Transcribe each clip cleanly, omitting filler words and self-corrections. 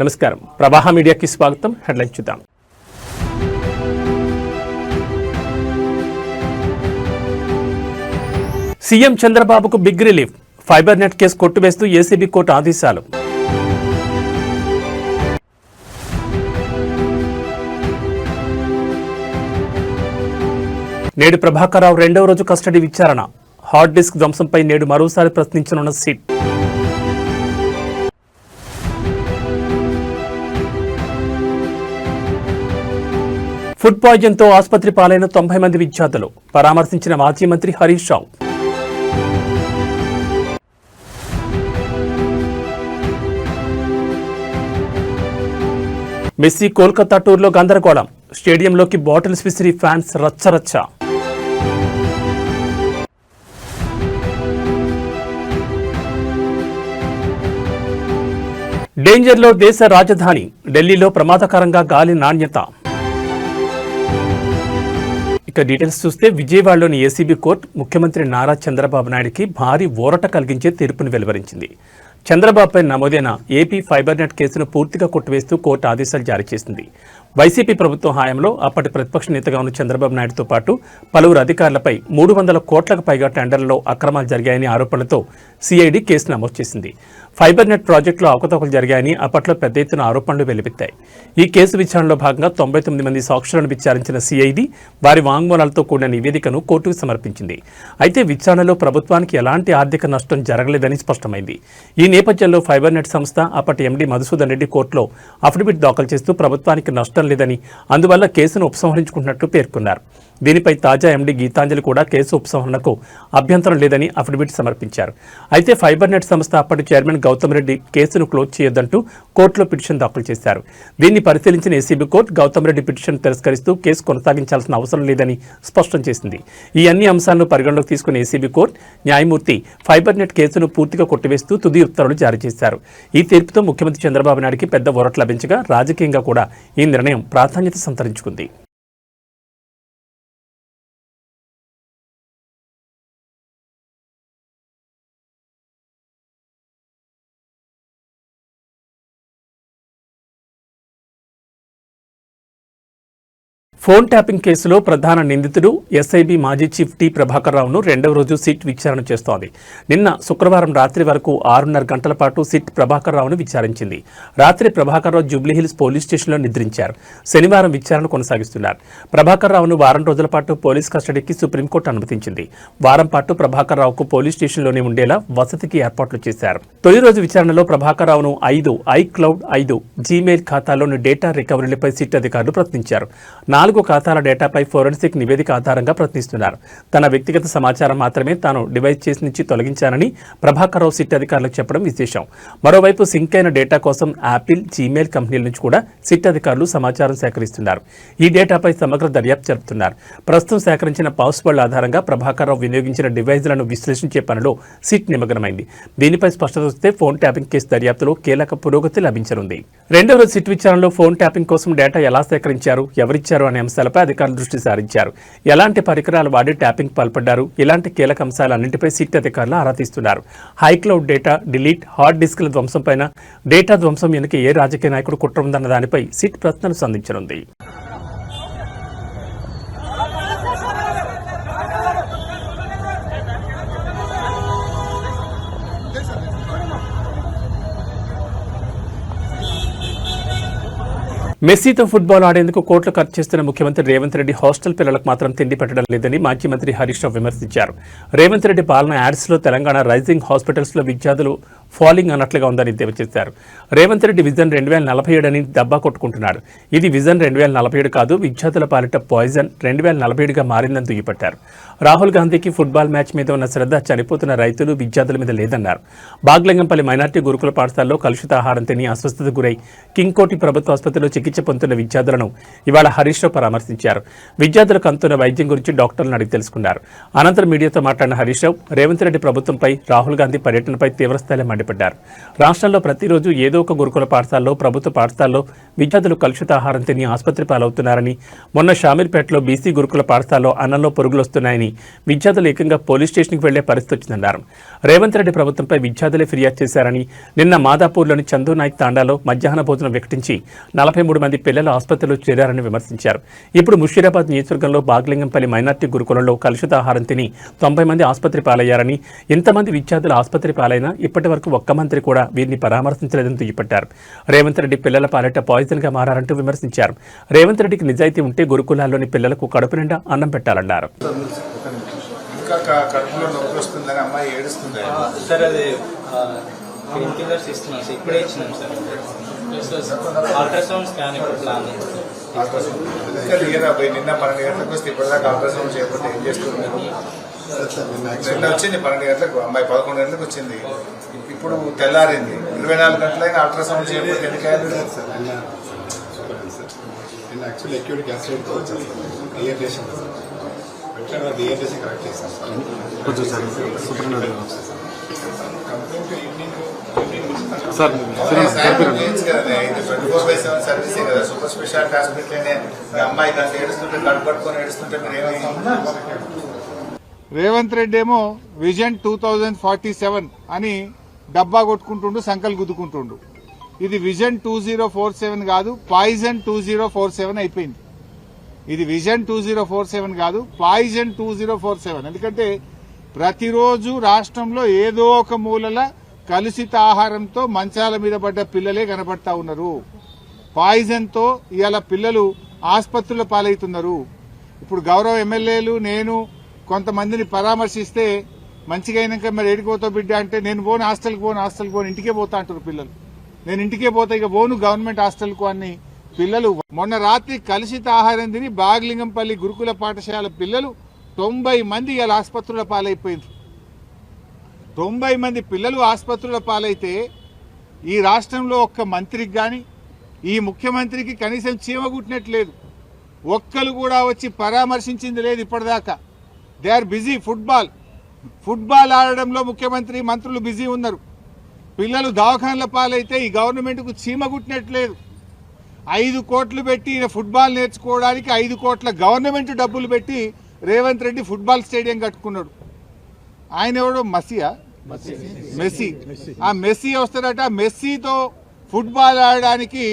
నమస్కారం ప్రవాహ మీడియాకి స్వాగతం. హెడ్లైన్ చూద్దాం. సీఎం చంద్రబాబుకు big relief. Fibre net case కొట్టివేస్తూ ఏసీబీ కోర్టు ఆదేశాలు. నేడు ప్రభాకర్ రావు రెండవ రోజు కస్టడీ విచారణ. హార్డ్ డిస్క్ ధ్వంసంపై నేడు మరోసారి ప్రశ్నించనున్న సిట్. ఫుడ్ పాయిజన్ తో ఆసుపత్రి పాలైన 90 మంది విద్యార్థులు. పరామర్శించిన మాజీ మంత్రి హరీష్ రావు. మెస్సీ కోల్కతా టూర్లో గందరగోళం. స్టేడియంలోకి బాటిల్స్ విసిరి ఫ్యాన్స్ రచ్చరచ్చ. డేంజర్లో దేశ రాజధాని. ఢిల్లీలో ప్రమాదకరంగా గాలి నాణ్యత. ఇక డీటెయిల్స్ చూస్తే విజయవాడలోని ఏసీబీ కోర్టు ముఖ్యమంత్రి నారా చంద్రబాబు నాయుడికి భారీ ఊరట కలిగించే తీర్పును వెలువరించింది. చంద్రబాబుపై నమోదైన ఏపీ ఫైబర్ నెట్ కేసును పూర్తిగా కొట్టివేస్తూ కోర్టు ఆదేశాలు జారీ చేసింది. వైసీపీ ప్రభుత్వం హయాంలో అప్పటి ప్రతిపక్ష నేతగా ఉన్న చంద్రబాబు నాయుడుతో పాటు పలువురు అధికారులపై 300 కోట్లకు పైగా టెండర్లలో అక్రమాలు జరిగాయని ఆరోపణలతో సిఐడి కేసు నమోదు చేసింది. ఫైబర్ నెట్ ప్రాజెక్టులో అవకతవకలు జరిగాయని అప్పట్లో పెద్ద ఎత్తున ఆరోపణలు వెలువెత్తాయి. ఈ కేసు విచారణలో భాగంగా 99 మంది సాక్షులను విచారించిన సిఐడి వారి వాంగ్మూలాలతో కూడిన నివేదికను కోర్టుకు సమర్పించింది. అయితే విచారణలో ప్రభుత్వానికి ఎలాంటి ఆర్థిక నష్టం జరగలేదని స్పష్టమైంది. ఈ నేపథ్యంలో ఫైబర్ నెట్ సంస్థ అప్పటి ఎండీ మధుసూదన్ రెడ్డి కోర్టులో అఫిడవిట్ దాఖలు చేస్తూ ప్రభుత్వానికి నష్టం లేదని, అందువల్ల కేసును ఉపసంహరించుకుంటున్నట్లు పేర్కొన్నారు. దీనిపై తాజా ఎండీ గీతాంజలి కూడా కేసు ఉపసంహరణకు అభ్యంతరం లేదని అఫిడవిట్ సమర్పించారు. అయితే ఫైబర్ నెట్ సంస్థ అప్పటి చైర్మన్ గౌతమ్ రెడ్డి కేసును క్లోజ్ చేయొద్దంటూ కోర్టులో పిటిషన్ దాఖలు చేశారు. దీన్ని పరిశీలించిన ACB court Gautam Reddy petition తిరస్కరిస్తూ కేసు కొనసాగించాల్సిన అవసరం లేదని స్పష్టం చేసింది. ఈ అన్ని అంశాలను పరిగణలోకి తీసుకున్న ఏసీబీ కోర్టు న్యాయమూర్తి ఫైబర్ నెట్ కేసును పూర్తిగా కొట్టివేస్తూ తుది ఉత్తర్వులు జారీ చేశారు. ఈ తీర్పుతో ముఖ్యమంత్రి చంద్రబాబు నాయుడికి పెద్ద ఊరట లభించగా రాజకీయంగా కూడా ఈ నిర్ణయం ప్రాధాన్యత సంతరించుకుంది. ఫోన్ ట్యాపింగ్ కేసులో ప్రధాన నిందితుడు ఎస్ఐబి మాజీ చీఫ్ టి ప్రభాకర్ రావును రెండవ రోజు సిట్ విచారణ చేస్తోంది. నిన్న శుక్రవారం రాత్రి వరకు 6.5 గంటల పాటు సిట్ ప్రభాకర్ రావును విచారించింది. రాత్రి ప్రభాకర్ రావు జూబ్లీహిల్స్ పోలీస్ స్టేషన్లో నిద్రించారు. శనివారం విచారణ కొనసాగిస్తున్నారు. ప్రభాకర్ రావును వారం రోజుల పాటు పోలీస్ కస్టడీకి సుప్రీంకోర్టు అనుమతించింది. వారం పాటు ప్రభాకర్ రావుకు పోలీస్ స్టేషన్లోనే ఉండేలా వసతికి ఏర్పాట్లు చేశారు. తొలి రోజు విచారణలో ప్రభాకర్ రావును 5 ఐక్లౌడ్ 5 జీమెయిల్ ఖాతాల్లోని డేటా రికవరీలపై సిట్ అధికారులు ప్రశ్నించారు. 4 ఖాతాల డేటాపై ఫోరెన్సిక్ నివేదిక ఆధారంగా ప్రశ్నిస్తున్నారు. తన వ్యక్తిగత సమాచారం మాత్రమే తాను డివైస్ చేసి నుంచి తొలగించానని ప్రభాకర్ రావు సిట్ అధికారులకు చెప్పడం విశేషం. మరోవైపు సింక్ అయిన డేటా కోసం యాపిల్, జీమెయిల్ కంపెనీల నుంచి కూడా సిట్ అధికారులు సమాచారం సేకరిస్తున్నారు. ఈ డేటాపై సమగ్ర దర్యాప్తు జరుపుతున్నారు. ప్రస్తుతం సేకరించిన పాస్వర్డ్ ఆధారంగా ప్రభాకర్ రావు వినియోగించిన డివైజ్లను విశ్లేషించే పనిలో సిట్ నిమగ్నమైంది. దీనిపై స్పష్టత వస్తే ఫోన్ ట్యాపింగ్ కేసు దర్యాప్తులో కీలక పురోగతి లభించనుంది. రెండవ రోజు సిట్ విచారణలో ఫోన్ ట్యాపింగ్ కోసం డేటా ఎలా సేకరించారు, ఎవరిచ్చారు అనే అంశాలపై అధికారులు దృష్టి సారించారు. ఎలాంటి పరికరాలు వాడి ట్యాపింగ్ పాల్పడ్డారు, ఇలాంటి కీలక అంశాలన్నింటిపై సిట్ అధికారులు ఆరా తీస్తున్నారు. హైక్లౌడ్ డేటా డిలీట్, హార్డ్ డిస్క్ల ధ్వంసంపైన, డేటా ధ్వంసం వెనుక ఏ రాజకీయ నాయకుడు కుట్ర ఉందన్న దానిపై సిట్ ప్రశ్నలు సంధించనుంది. మెస్సీతో ఫుట్బాల్ ఆడేందుకు కోట్లు ఖర్చు చేస్తున్న ముఖ్యమంత్రి రేవంత్ రెడ్డి హాస్టల్ పిల్లలకు మాత్రం తిండి పెట్టడం లేదని మాజీ మంత్రి హరీష్ రావు విమర్శించారు. రేవంత్ రెడ్డి పాలన యాడ్స్లో తెలంగాణ రైజింగ్ హాస్పిటల్స్లో విద్యార్థులు ఫాలింగ్ అన్నట్లుగా ఉందని ఎద్దేవా చేశారు. రేవంత్ రెడ్డి విజన్ 2047 అని దబ్బా కొట్టుకుంటున్నారు. ఇది విజన్ 2047 కాదు, విద్యార్థుల పాలిట పాయిజన్ 2047గా మారిందని దుయ్యపట్టారు. రాహుల్ గాంధీకి ఫుట్బాల్ మ్యాచ్ మీద ఉన్న శ్రద్ధ చనిపోతున్న రైతులు, విద్యార్థుల మీద లేదన్నారు. బాగ్లింగంపల్లి మైనార్టీ గురుకుల పాఠశాలలో కలుషిత ఆహారం తిని అస్వస్థతకు గురై కింగ్కోటి ప్రభుత్వ ఆసుపత్రిలో చికిత్స పొందుతున్న విద్యార్థులను ఇవాళ హరీష్ రావు పరామర్శించారు. విద్యార్థులకు అందుతున్న వైద్యం గురించి డాక్టర్లను అడిగి తెలుసుకున్నారు. అనంతరం మీడియాతో మాట్లాడిన హరీష్ రావు రేవంత్ రెడ్డి ప్రభుత్వంపై, రాహుల్ గాంధీ పర్యటనపై తీవ్రస్థాయిలో మండిపడ్డారు. రాష్ట్రంలో ప్రతిరోజు ఏదో ఒక గురుకుల పాఠశాలలో, ప్రభుత్వ పాఠశాలలో విద్యార్థులు కలుషిత ఆహారం తిని ఆసుపత్రి పాలవుతున్నారని, మొన్న షామీర్పేటలో బీసీ గురుకుల పాఠశాలలో అన్నంలో పురుగులొస్తున్నాయని లేదని విద్యార్థులు ఏకంగా పోలీస్ స్టేషన్కి వెళ్లే పరిస్థితి వచ్చిందన్నారు. రేవంత్ రెడ్డి ప్రభుత్వంపై విద్యార్థులే ఫిర్యాదు చేశారని, నిన్న మాదాపూర్లోని చందు నాయక్ తాండాలో మధ్యాహ్న భోజనం ప్రకటించి 43 మంది పిల్లలు ఆసుపత్రిలో చేరారని విమర్శించారు. ఇప్పుడు ముషీరాబాద్ నియోజకవర్గంలో బాగ్లింగంపల్లి మైనార్టీ గురుకులంలో కలుషిత ఆహారం తిని 90 మంది ఆసుపత్రి పాలయ్యారని, ఇంతమంది విద్యార్థులు ఆసుపత్రి పాలైనా ఇప్పటి వరకు ఒక్క మంత్రి కూడా వీరిని పరామర్శించలేదని దుయ్యబట్టారు. రేవంత్ రెడ్డి పిల్లల పాలిట పాయిజన్ గా మారారంటూ విమర్శించారు. రేవంత్ రెడ్డికి నిజాయితీ ఉంటే గురుకులాల్లోని పిల్లలకు కడుపు నిండా అన్నం పెట్టాలన్నారు. నిన్న 12 గంటలకు వస్తే ఇప్పటిదాకా అల్ట్రాసౌండ్ చేయకపోతే ఏం చేస్తుంది? నిన్న వచ్చింది 12 గంటలకు, అమ్మాయి 11 గంటలకు వచ్చింది. ఇప్పుడు తెల్లారింది, 24 గంటలైనా అల్ట్రాసౌండ్ చేయకపోతే ఎందుకైనా సర్వీసే కదా, సూపర్ స్పెషాలిటీ హాస్పిటల్. అమ్మాయి దాంట్లో ఏడుస్తుంటే కడుపు పట్టుకొని ఏడుస్తుంటే మీరు రేవంత్ రెడ్డి ఏమో విజన్ 2047 అని డబ్బా కొట్టుకుంటుండు, సంకలు గుద్దుకుంటుండు. ఇది విజన్ 2047 కాదు, పాయిజన్ 2047 అయిపోయింది. ఇది విజన్ 2047 కాదు, పాయిజన్ 2047. ఎందుకంటే ప్రతిరోజు రాష్ట్రంలో ఏదో ఒక మూలల కలుషిత ఆహారంతో మంచాల మీద పడ్డ పిల్లలే కనబడతా ఉన్నారు. పాయిజన్ తో ఇవాళ పిల్లలు ఆసుపత్రుల పాలవుతున్నారు. ఇప్పుడు గౌరవ ఎమ్మెల్యేలు, నేను కొంతమందిని పరామర్శిస్తే మంచిగా అయినాక మరి ఏడిపోతావు బిడ్డ అంటే, నేను పోను హాస్టల్కి పోను ఇంటికే పోతా అంటారు పిల్లలు. నేను ఇంటికే పోతా, ఇక పోను గవర్నమెంట్ హాస్టల్కు అని పిల్లలు. మొన్న రాత్రి కలుషిత ఆహారం తిని బాగ్లింగంపల్లి గురుకుల పాఠశాల పిల్లలు 90 మంది ఇవాళ ఆసుపత్రుల పాలైపోయింది. 90 మంది పిల్లలు ఆసుపత్రుల పాలైతే ఈ రాష్ట్రంలో ఒక్క మంత్రికి కానీ, ఈ ముఖ్యమంత్రికి కనీసం చీమ కుట్టినట్లేదు. ఒక్కరు కూడా వచ్చి పరామర్శించింది లేదు ఇప్పటిదాకా. They are busy. ఫుట్బాల్ ఆడడంలో ముఖ్యమంత్రి, మంత్రులు బిజీ ఉన్నారు. పిల్లలు దవాఖాన్ల పాలైతే ఈ గవర్నమెంట్కు చీమ కుట్టినట్లేదు. 5 కోట్లు పెట్టి ఫుట్బాల్ నేర్చుకోవడానికి 5 కోట్ల గవర్నమెంట్ డబ్బులు పెట్టి రేవంత్ రెడ్డి ఫుట్బాల్ స్టేడియం కట్టుకున్నాడు. ఆయన ఎవడో మెస్సీ. ఆ మెస్సీ వస్తాడట. మెస్సీతో ఫుట్బాల్ ఆడడానికి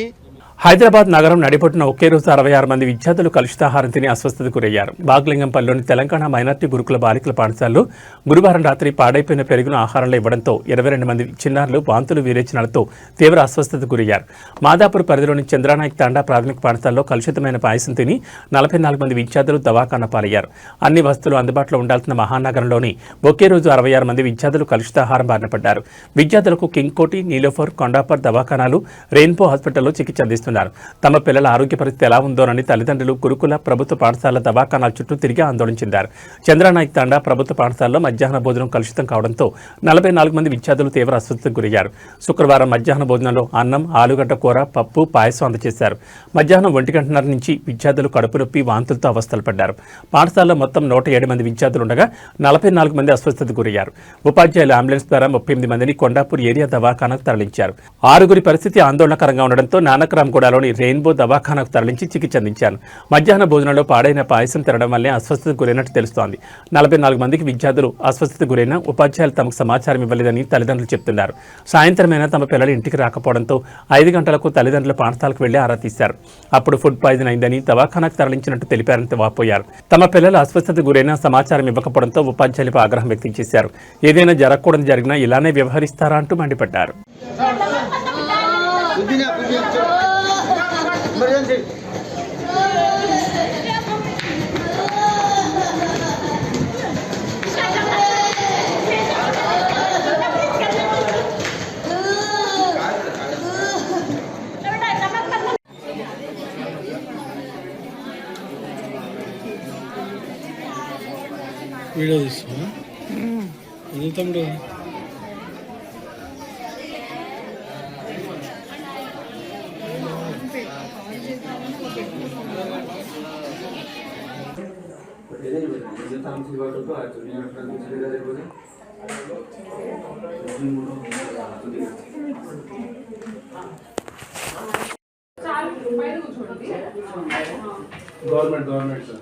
హైదరాబాద్ నగరం నడిపొట్టున ఒకే రోజు 66 మంది విద్యార్థులు కలుషితాహారం తిని అస్వస్థతకు గురయ్యారు. బాగ్లింగంపల్లిలోని తెలంగాణ మైనార్టీ గురుకుల బాలికల పాఠశాలలో గురువారం రాత్రి పాడైపోయిన పెరుగును ఆహారంలో ఇవ్వడంతో 22 మంది చిన్నారులు వాంతులు విరేచనాలతో తీవ్ర అస్వస్థతకు గురయ్యారు. మాదాపూర్ పరిధిలోని చంద్రనాయక్ తాండా ప్రాథమిక పాఠశాలలో కలుషితమైన పాయసం తిని 44 మంది విద్యార్థులు దవాఖానా పాలయ్యారు. అన్ని వసతులు అందుబాటులో ఉండాల్సిన మహానగరంలోని ఒకే రోజు 66 మంది విద్యార్థులు కలుషితాహారం బారిన పడ్డారు. విద్యార్థులకు కింగ్ కోటి, నీలోఫర్, కొండాపర్ దవాఖానాలు, రెయిన్బో హాస్పిటల్లో చికిత్స అందిస్తున్నారు. తమ పిల్లల ఆరోగ్య పరిస్థితి ఎలా ఉందోనని తల్లిదండ్రులు గురుకుల ప్రభుత్వ పాఠశాల దవాఖానాల చుట్టూ తిరిగి ఆందోళన చెందారు. చంద్రనాయక్ తాండా ప్రభుత్వ పాఠశాలలో మధ్యాహ్న భోజనం కలుషితం కావడంతో 44 మంది విద్యార్థులు తీవ్ర అస్వస్థతకు గురయ్యారు. శుక్రవారం మధ్యాహ్న భోజనంలో అన్నం, ఆలుగడ్డ కూర, పప్పు, పాయసం అందజేశారు. మధ్యాహ్నం 1:30 నుంచి విద్యార్థులు కడుపు నొప్పి, వాంతులతో అవస్థలు పడ్డారు. పాఠశాలలో మొత్తం 107 మంది విద్యార్థులు ఉండగా 44 మంది అస్వస్థతకు గురయ్యారు. ఉపాధ్యాయులు అంబులెన్స్ ద్వారా 38 మందిని కొండాపూర్ ఏరియా దవాఖానాకు తరలించారు. 6 పరిస్థితి ఆందోళనకరంగా ఉండడంతో నానక్రామ్గూడలోని రెయిన్బో దవాఖానాకు తరలించి చికిత్స అందించారు. మధ్యాహ్న భోజనంలో పాడైన పాయసం తినడం వల్లే అస్వస్థతకు గురైనట్టు తెలుస్తోంది. 44 మందికి విద్యార్థులు అస్వస్థతకు గురైన ఉపాధ్యాయులు తమకు సమాచారం ఇవ్వలేదని తల్లిదండ్రులు చెప్తున్నారు. సాయంత్రమైనా తమ పిల్లలు ఇంటికి రాకపోవడంతో 5 గంటలకు తల్లిదండ్రులు పాఠశాలకు వెళ్లి ఆరా తీశారు. అప్పుడు ఫుడ్ పాయిజన్ అయిందని దవాఖానాకు తరలించినట్టు తెలిపారని వాపోయారు. తమ పిల్లలు అస్వస్థతకు గురైన సమాచారం ఇవ్వకపోవడంతో ఉపాధ్యాయులపై ఆగ్రహం వ్యక్తం చేశారు. ఏదైనా జరగకూడదు జరిగినా ఇలానే వ్యవహరిస్తారా అంటూ మండిపడ్డారు. వీడియో తీస్తున్నా తమ్ముడు. Government sir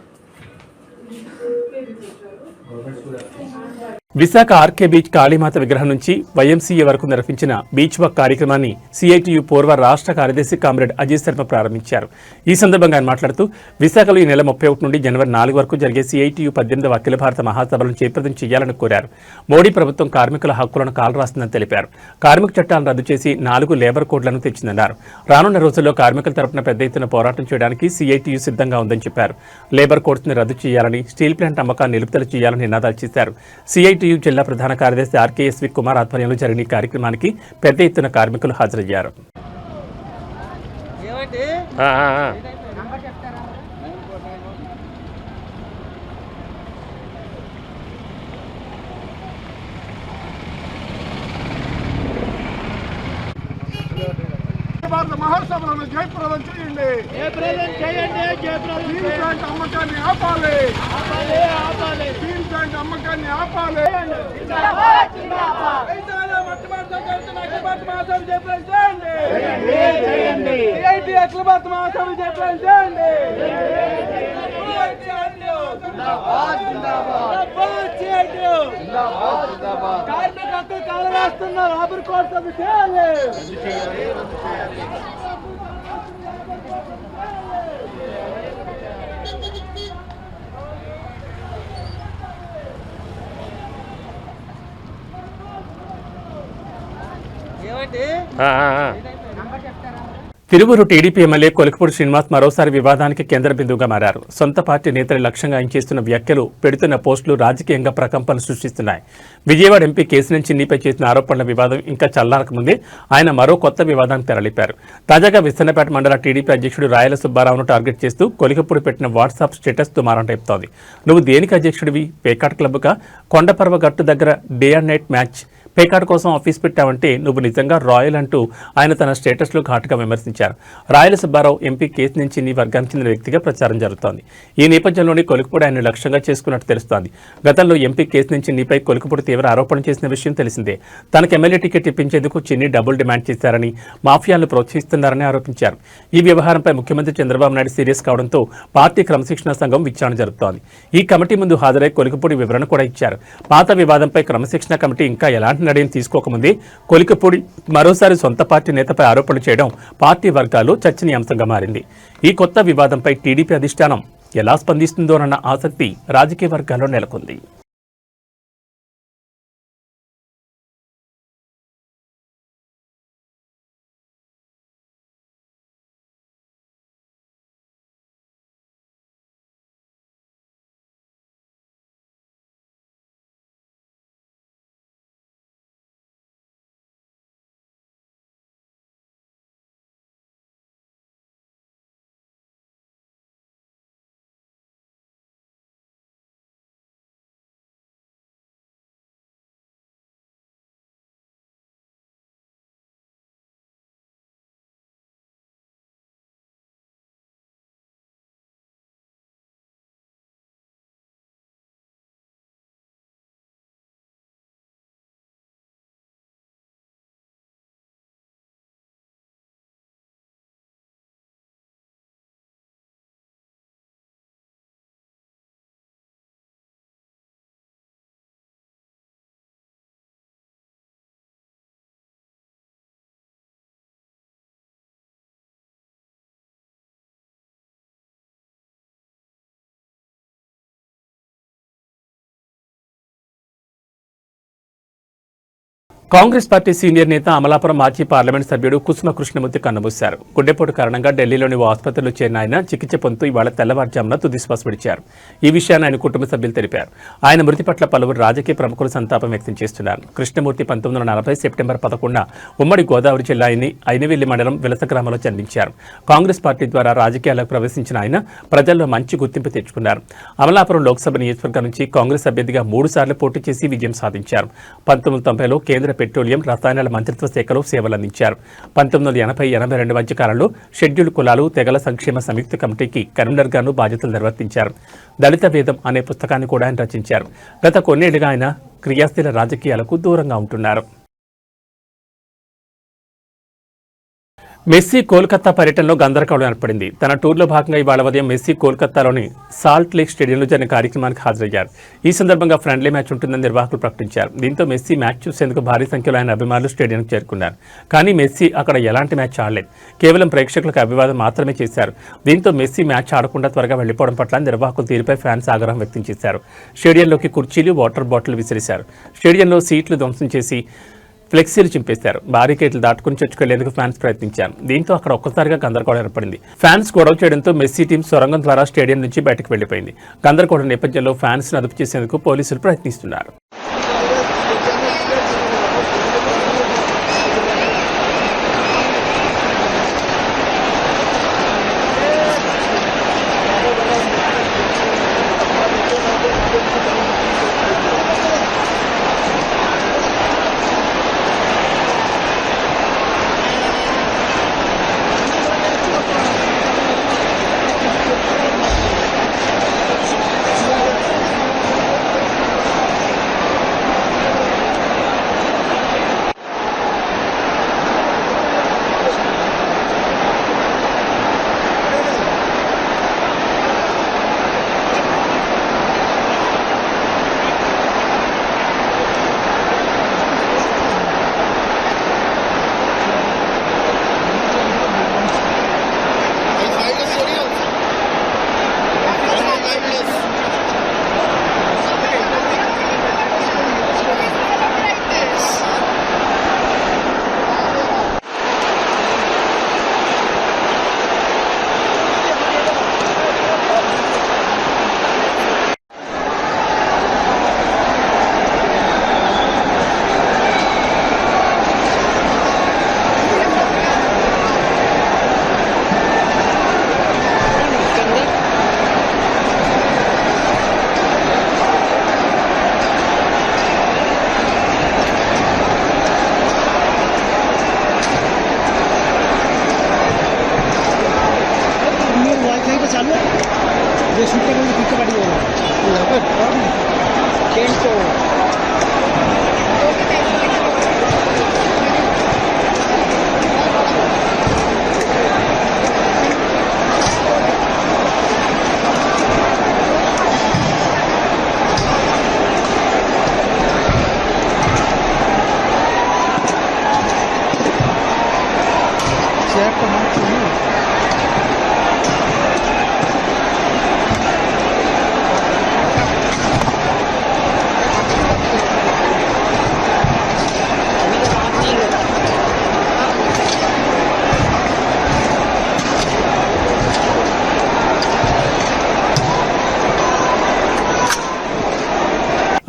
Visakha RK beach కాళీమాత విగ్రహం నుంచి వైఎంసీఏ వరకు నిర్వహించిన బీచ్ వాక్ కార్యక్రమాన్ని సిఐటియు పూర్వ రాష్ట్ర కార్యదర్శి కామ్రేడ్ అజయ్ శర్మ ప్రారంభించారు. ఈ సందర్భంగా ఆయన మాట్లాడుతూ విశాఖలో ఈ నెల 31 నుండి జనవరి 4 వరకు జరిగే సిఐటియు 18వ అఖిల భారత మహాసభలను జయప్రదం చేయాలని కోరారు. మోడీ ప్రభుత్వం కార్మికుల హక్కులను కాలరాస్తుందని తెలిపారు. కార్మిక చట్టాలను రద్దు చేసి 4 లేబర్ కోడ్లను తెచ్చిందన్నారు. రానున్న రోజుల్లో కార్మికుల తరపున పెద్ద ఎత్తున పోరాటం చేయడానికి సిఐటియు సిద్ధంగా ఉందని చెప్పారు. లేబర్ కోడ్స్ ని రద్దు చేయాలని, స్టీల్ ప్లాంట్ అమ్మకాన్ని నిలుపుదల చేయాలని నినాదాలు చేశారు. సిఐటియు జిల్లా ప్రధాన కార్యదర్శి ఆర్కేఎస్వి కుమార్ ఆధ్వర్యంలో జరిగిన ఈ కార్యక్రమానికి పెద్ద ఎత్తున కార్మికులు హాజరయ్యారు. భారత మహాసభలను జయప్రదం చేయండి. స్టీల్ ప్లాంట్ అమ్మకాన్ని ఆపాలి. స్టీల్ ప్లాంట్ అమ్మకాన్ని ఆపాలి. అఖిల భారత మహాసభలు జయప్రదం చేయండి. కార్మిక హక్కులు కాలరాస్తున్న లేబర్ కోడ్స్ రద్దు చేయాలి. తిరువూరు టీడీపీ ఎమ్మెల్యే కొలికపూడి శ్రీనివాస్ మరోసారి వివాదానికి కేంద్ర బిందువుగా మారారు. సొంత పార్టీ నేతలు లక్ష్యంగా ఆయన చేస్తున్న వ్యాఖ్యలు, పెడుతున్న పోస్టులు రాజకీయంగా ప్రకంపనలు సృష్టిస్తున్నాయి. విజయవాడ ఎంపీ కేశినేని చిన్నిపై చేసిన ఆరోపణల వివాదం ఇంకా చల్లారకముందే ఆయన మరో కొత్త వివాదానికి తెరలేపారు. తాజాగా విస్తన్నపేట మండల టీడీపీ అధ్యక్షుడు రాయల సుబ్బారావును టార్గెట్ చేస్తూ కొలికపూడి పెట్టిన వాట్సాప్ స్టేటస్ దుమారం రేపుతోంది. నువ్వు దేనికి అధ్యక్షుడివి? పేకాట్ క్లబ్గా కొండపర్వ గట్టు దగ్గర డే అండ్ నైట్ మ్యాచ్ పేకాట్ కోసం ఆఫీస్ పెట్టావంటే నువ్వు నిజంగా రాయల్ అంటూ ఆయన తన స్టేటస్లో ఘాటుగా విమర్శించారు. రాయల సుబ్బారావు ఎంపీ కేశినేని చిన్ని వర్గానికి చెందిన వ్యక్తిగా ప్రచారం జరుగుతోంది. ఈ నేపథ్యంలోనే కొలికపూడి ఆయన లక్ష్యంగా చేసుకున్నట్టు తెలుస్తోంది. గతంలో ఎంపీ కేశినేని చిన్నిపై కొలికపూడి తీవ్ర ఆరోపణ చేసిన విషయం తెలిసిందే. తనకు ఎమ్మెల్యే టికెట్ ఇప్పించేందుకు చిన్ని డబ్బులు డిమాండ్ చేశారని, మాఫియాలను ప్రోత్సహిస్తున్నారని ఆరోపించారు. ఈ వ్యవహారంపై ముఖ్యమంత్రి చంద్రబాబు నాయుడు సీరియస్ కావడంతో పార్టీ క్రమశిక్షణ సంఘం విచారణ జరుపుతోంది. ఈ కమిటీ ముందు హాజరై కొలికపూడి వివరణ కూడా ఇచ్చారు. పాత వివాదంపై క్రమశిక్షణ కమిటీ ఇంకా ఎలాంటి నిర్ణయం తీసుకోకముందే కొలికపూడి మరోసారి సొంత పార్టీ నేతపై ఆరోపణలు చేయడం పార్టీ వర్గాల్లో చర్చనీయాంశంగా మారింది. ఈ కొత్త వివాదంపై టీడీపీ అధిష్టానం ఎలా స్పందిస్తుందోనన్న ఆసక్తి రాజకీయ వర్గాల్లో నెలకొంది. కాంగ్రెస్ పార్టీ సీనియర్ నేత అమలాపురం మాజీ పార్లమెంట్ సభ్యుడు కుసుమ కృష్ణమూర్తి కన్నుమూశారు. గుండెపోటు కారణంగా ఢిల్లీలోని ఓ ఆసుపత్రిలో చేరిన ఆయన చికిత్స పొందుతూ ఇవాళ తెల్లవారుజామున తుదిశ్వాస విడిచారు. ఈ విషయాన్ని ఆయన కుటుంబ సభ్యులు తెలిపారు. ఆయన మృతి పట్ల పలువురు రాజకీయ ప్రముఖులు సంతాపం వ్యక్తం చేస్తున్నారు. కృష్ణమూర్తి 1940 సెప్టెంబర్ 11న ఉమ్మడి గోదావరి జిల్లా అయినవెల్లి మండలం విలస గ్రామంలో జన్మించారు. కాంగ్రెస్ పార్టీ ద్వారా రాజకీయాలకు ప్రవేశించిన ఆయన ప్రజల్లో మంచి గుర్తింపు తెచ్చుకున్నారు. అమలాపురం లోక్సభ నియోజకవర్గం నుంచి కాంగ్రెస్ అభ్యర్థిగా 3 సార్లు పోటీ చేసి విజయం సాధించారు. 1990లో కేంద్ర పెట్రోలియం రసాయనాల మంత్రిత్వ శాఖలో సేవలందించారు. 1980-82 మధ్య కాలంలో షెడ్యూల్ కులాలు తెగల సంక్షేమ సంయుక్త కమిటీకి కన్వీనర్ గాను బాధ్యతలు నిర్వర్తించారు. దళిత వేదం అనే పుస్తకాన్ని కూడా ఆయన రచించారు. గత కొన్నేళ్లుగా ఆయన క్రియాశీల రాజకీయాలకు దూరంగా ఉంటున్నారు. మెస్సీ కోల్కతా పర్యటనలో గందరగోళం ఏర్పడింది. తన టూర్లో భాగంగా ఇవాళ ఉదయం మెస్సీ కోల్కతాలోని సాల్ట్ లేక్ స్టేడియంలో జరిగిన కార్యక్రమానికి హాజరయ్యారు. ఈ సందర్భంగా ఫ్రెండ్లీ మ్యాచ్ ఉంటుందని నిర్వాహకులు ప్రకటించారు. దీంతో మెస్సీ మ్యాచ్ చూసేందుకు భారీ సంఖ్యలో ఆయన అభిమానులు స్టేడియంకు చేరుకున్నారు. కానీ మెస్సీ అక్కడ ఎలాంటి మ్యాచ్ ఆడలేదు. కేవలం ప్రేక్షకులకు అభివాదం మాత్రమే చేశారు. దీంతో మెస్సీ మ్యాచ్ ఆడకుండా త్వరగా వెళ్లిపోవడం పట్ల నిర్వాహకుల తీరుపై ఫ్యాన్స్ ఆగ్రహం వ్యక్తం చేశారు. స్టేడియంలోకి కుర్చీలు, వాటర్ బాటిల్ విసిరేశారు. స్టేడియంలో సీట్లు ధ్వంసం చేసి ఫ్లెక్సీలు చింపేశారు. బారికేట్లు దాటుకుని చొచ్చుకెళ్లేందుకు ఫ్యాన్స్ ప్రయత్నించారు. దీంతో అక్కడ ఒక్కసారిగా గందరగోళం ఏర్పడింది. ఫ్యాన్స్ గొడవ చేయడంతో మెస్సీ టీం సొరంగం ద్వారా స్టేడియం నుంచి బయటకు వెళ్లిపోయింది. గందరగోళం నేపథ్యంలో ఫ్యాన్స్ ను అదుపు చేసేందుకు పోలీసులు ప్రయత్నిస్తున్నారు.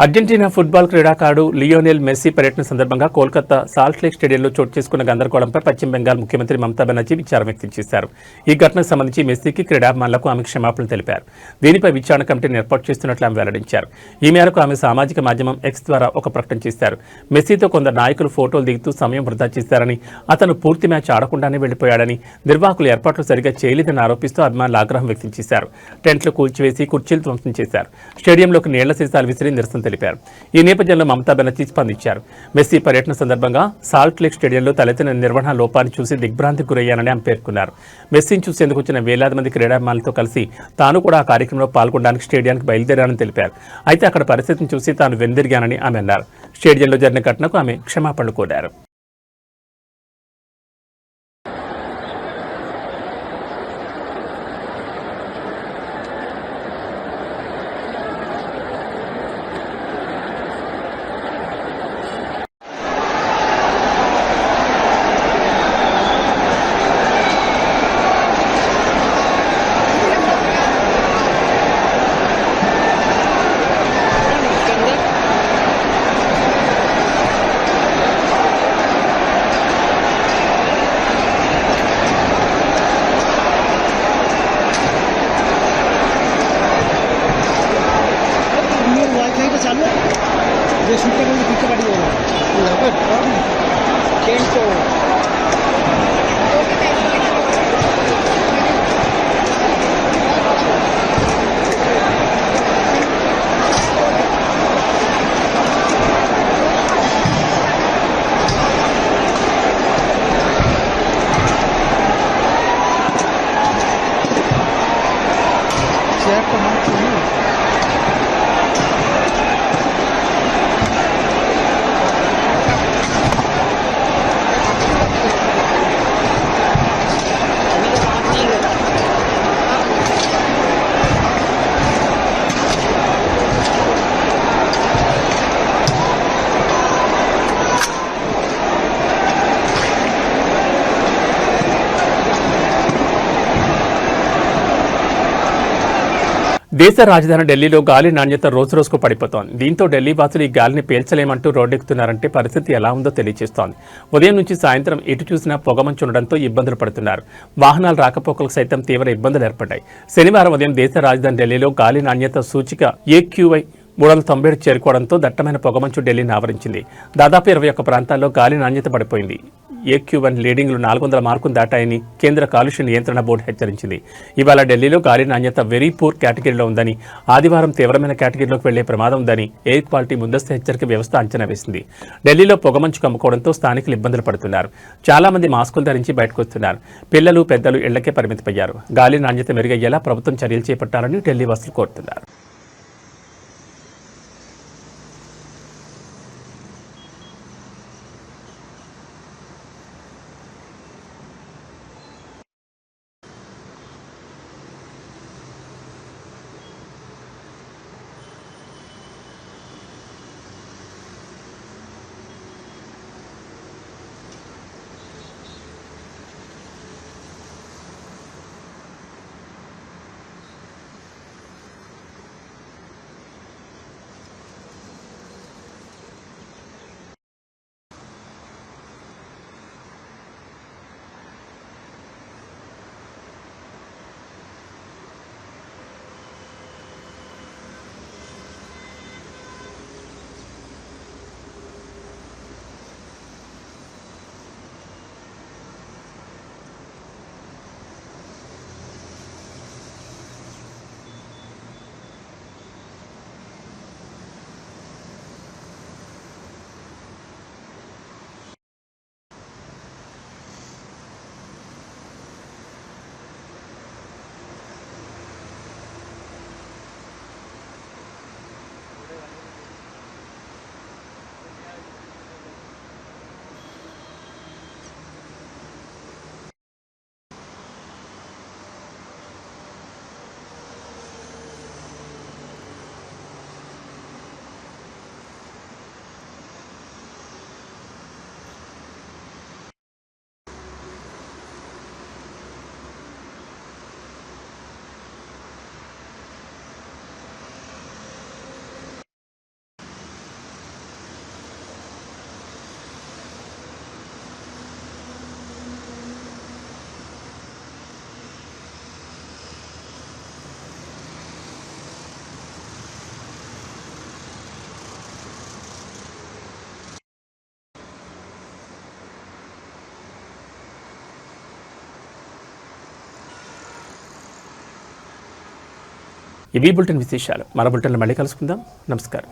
అర్జెంటీనా ఫుట్బాల్ క్రీడాకారుడు లియోనెల్ మెస్సీ పర్యటన సందర్భంగా కోల్కతా సాల్ట్ లేక్ స్టేడియంలో చోటు చేసుకున్న గందరగోళంపై పశ్చిమ బెంగాల్ ముఖ్యమంత్రి మమతా బెనర్జీ విచారం వ్యక్తం చేశారు. ఈ ఘటనకు సంబంధించి మెస్సీకి క్రీడాభిమానులకు ఆమె క్షమాపణలు తెలిపారు. దీనిపై విచారణ కమిటీని ఏర్పాటు చేస్తున్నట్లు ఆమె వెల్లడించారు. ఈ మేరకు ఆమె సామాజిక మాధ్యమం ఎక్స్ ద్వారా ఒక ప్రకటన చేశారు. మెస్సీతో కొందరు నాయకులు ఫోటోలు దిగుతూ సమయం వృధా చేశారని, అతను పూర్తి మ్యాచ్ ఆడకుండానే వెళ్లిపోయాడని, నిర్వాహకులు ఏర్పాట్లు సరిగా చేయలేదని ఆరోపిస్తూ అభిమానులు ఆగ్రహం వ్యక్తం చేశారు. టెంట్లు కూల్చివేసి కుర్చీలు ధ్వంసం చేశారు. స్టేడియంలోకి నీళ్ల సీసాలు విసిరి నిరసన తెలిపారు. ఈ నేపథ్యంలో మమతా బెనర్జీ స్పందించారు. మెస్సీ పర్యటన సందర్భంగా సాల్ట్ లేక్ స్టేడియంలో తలెత్తిన నిర్వహణ లోపాన్ని చూసి దిగ్భ్రాంతికి గురయ్యానని ఆమె పేర్కొన్నారు. మెస్సీని చూసేందుకు వచ్చిన వేలాది మంది క్రీడాభిమానులతో కలిసి తాను కూడా ఆ కార్యక్రమంలో పాల్గొనడానికి స్టేడియానికి బయలుదేరానని తెలిపారు. అయితే అక్కడ పరిస్థితిని చూసి తాను వెనుదిరిగానని ఆమె అన్నారు. స్టేడియంలో జరిగిన ఘటనకు ఆమె క్షమాపణలు కోరారు. దేశ రాజధాని ఢిల్లీలో గాలి నాణ్యత రోజురోజుకు పడిపోతోంది. దీంతో ఢిల్లీ వాసులు ఈ గాలిని పీల్చలేమంటూ రోడ్డెక్కుతున్నారంటే పరిస్థితి ఎలా ఉందో తెలియజేస్తోంది. ఉదయం నుంచి సాయంత్రం ఎటు చూసినా పొగమంచు ఉండడంతో ఇబ్బందులు పడుతున్నారు. వాహనాల రాకపోకలకు సైతం తీవ్ర ఇబ్బందులు ఏర్పడ్డాయి. శనివారం ఉదయం దేశ రాజధాని ఢిల్లీలో గాలి నాణ్యత సూచిక AQI 397 చేరుకోవడంతో దట్టమైన పొగమంచు ఢిల్లీని ఆవరించింది. దాదాపు 21 ప్రాంతాల్లో గాలి నాణ్యత పడిపోయింది. AQI రీడింగ్లు 400 మార్కులు దాటాయని కేంద్ర కాలుష్య నియంత్రణ బోర్డు హెచ్చరించింది. ఇవాళ ఢిల్లీలో గాలి నాణ్యత వెరీ పూర్ కేటగిరీలో ఉందని, ఆదివారం తీవ్రమైన కేటగిరీలోకి వెళ్లే ప్రమాదం ఉందని ఎయిర్ క్వాలిటీ ముందస్తు హెచ్చరిక వ్యవస్థ అంచనా వేసింది. ఢిల్లీలో పొగమంచు కమ్ముకోవడంతో స్థానికులు ఇబ్బందులు పడుతున్నారు. చాలా మంది మాస్కులు ధరించి బయటకు వస్తున్నారు. పిల్లలు పెద్దలు ఇళ్లకే పరిమితమయ్యారు. గాలి నాణ్యత మెరుగయ్యేలా ప్రభుత్వం చర్యలు చేపట్టాలని ఢిల్లీ వాసులు కోరుతున్నారు. ఇవి బులెటిన్ విశేషాలు. మన బులెటిన్లో మళ్ళీ కలుసుకుందాం. నమస్కారం.